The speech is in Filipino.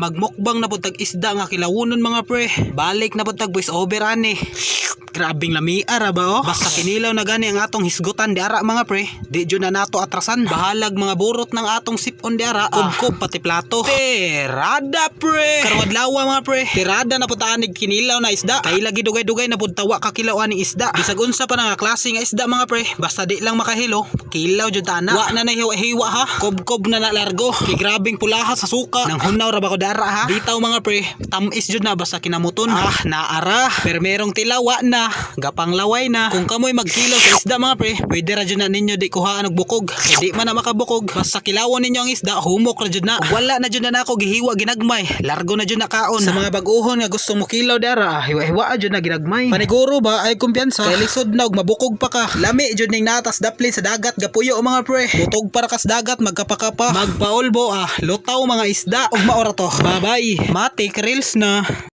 Magmukbang na pud tag isda nga kilawunon mga pre. Balik na pud tag voice over ani. Grabing lamia ra ba oh. Basta kinilaw na gani ang atong hisgutan di ara mga pre. Di jud na nato atrasan. Bahalag mga burot ng atong sipon di ara. Kubkob pati plato. Tirada pre. Karong adlaw mga pre. Tirada na pud anig kinilaw na isda. Kay lagi dugay-dugay na pud tawa ka kilaw ani isda. Bisag unsa pa nga klase nga isda mga pre. Basta di lang makahilo. Kilaw jud ta na. Wa na hiwa ha. Kob-kob na largo. Kay grabing pulaha sa suka. Nang hunaw ra ba ko dara ha. Bitaw mga pre. Tamis jud na basta kinamuton. Naara. Pero merong tilawa na. Gapang laway na. Kung kamoy magkilo sa isda mga pre, pwede ra jud na ninyo di kuhaan og bukog. Kay di man na makabukog. Basta kilawon ninyo ang isda, humok ra jud na. Ug wala na jud na nako gihiwa ginagmay. Largo na jud na kaon. Sa mga bag-ohon nga gusto mo kilaw dara, hiwa-hiwa jud na ginagmay. Paniguro ba ay kumpiyansa. Kay lisod na og mabukog pa ka. Lami jud ning natas dapli sa dagat gapuyo mga pre. Butog para kas dagat magkapakapa. Magpaulbo lutaw mga isda. Ug maora to. Bye bye. Matik reels na.